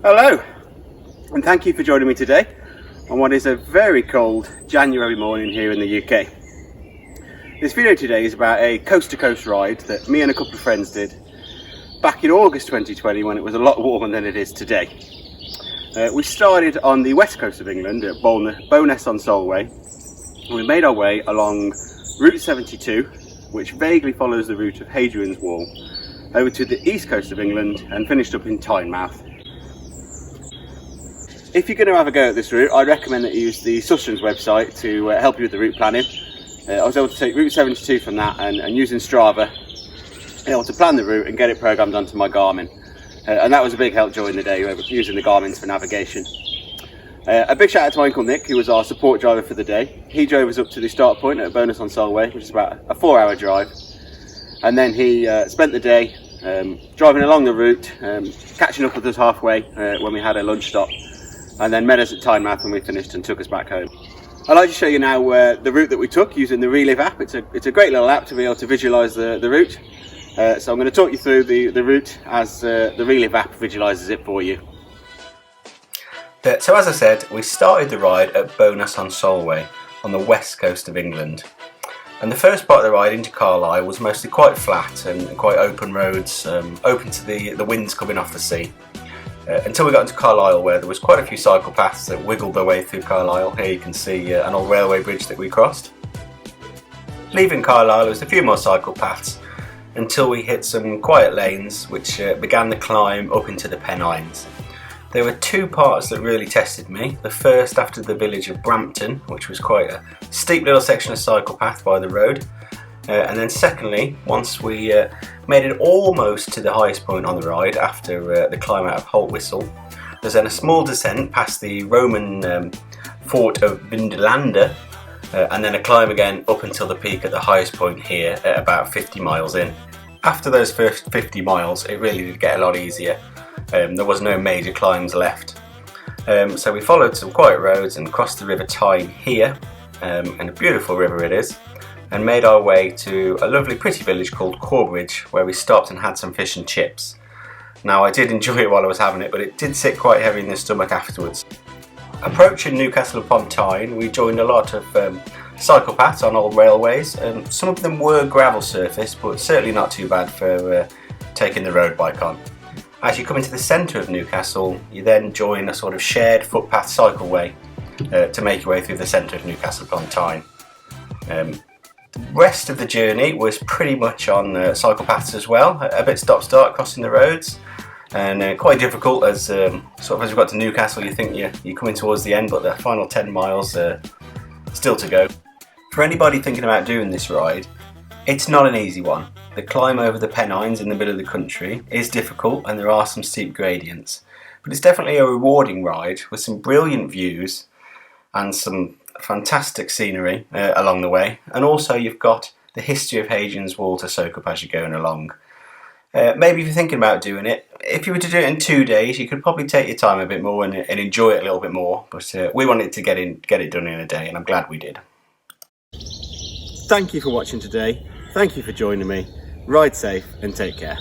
Hello, and thank you for joining me today on what is a very cold January morning here in the UK. This video today is about a coast-to-coast ride that me and a couple of friends did back in August 2020 when it was a lot warmer than it is today. We started on the west coast of England at Bowness on Solway, and we made our way along Route 72, which vaguely follows the route of Hadrian's Wall, over to the east coast of England and finished up in Tynmouth. If you're going to have a go at this route, I'd recommend that you use the Sustenance website to help you with the route planning. I was able to take Route 72 from that and using Strava, able to plan the route and get it programmed onto my Garmin. And that was a big help during the day, using the Garmins for navigation. A big shout out to my Uncle Nick, who was our support driver for the day. He drove us up to the start point at Bowness on Solway, which is about a 4-hour drive. And then he spent the day driving along the route, catching up with us halfway when we had a lunch stop, and then met us at Tynmouth when we finished and took us back home. I'd like to show you now the route that we took using the Relive app. It's a great little app to be able to visualise the route. So I'm going to talk you through the route as the Relive app visualises it for you. So as I said, we started the ride at Bowness on Solway on the west coast of England. And the first part of the ride into Carlisle was mostly quite flat and quite open roads, open to the winds coming off the sea. Until we got into Carlisle, where there was quite a few cycle paths that wiggled their way through Carlisle. Here you can see an old railway bridge that we crossed. Leaving Carlisle, there was a few more cycle paths until we hit some quiet lanes which began the climb up into the Pennines. There were two parts that really tested me. The first after the village of Brampton, which was quite a steep little section of cycle path by the road. And then secondly, once we made it almost to the highest point on the ride after the climb out of Holt Whistle, there's then a small descent past the Roman fort of Vindolanda, and then a climb again up until the peak at the highest point here at about 50 miles in. After those first 50 miles, it really did get a lot easier. There was no major climbs left. So we followed some quiet roads and crossed the River Tyne here, and a beautiful river it is, and made our way to a lovely pretty village called Corbridge, where we stopped and had some fish and chips. Now I did enjoy it while I was having it, but it did sit quite heavy in the stomach afterwards. Approaching Newcastle upon Tyne, we joined a lot of cycle paths on old railways. Some of them were gravel surface, but certainly not too bad for taking the road bike on. As you come into the centre of Newcastle, you then join a sort of shared footpath cycleway to make your way through the centre of Newcastle upon Tyne. The rest of the journey was pretty much on cycle paths as well, a bit stop-start crossing the roads, and quite difficult as as we got to Newcastle you think you're coming towards the end, but the final 10 miles still to go. For anybody thinking about doing this ride, it's not an easy one. The climb over the Pennines in the middle of the country is difficult and there are some steep gradients, but it's definitely a rewarding ride with some brilliant views and some fantastic scenery along the way, and also you've got the history of Hadrian's Wall to soak up as you're going along. Maybe if you're thinking about doing it, if you were to do it in 2 days, you could probably take your time a bit more and enjoy it a little bit more, but we wanted to get it done in a day, and I'm glad we did. Thank you for watching today. Thank you for joining me. Ride safe and take care.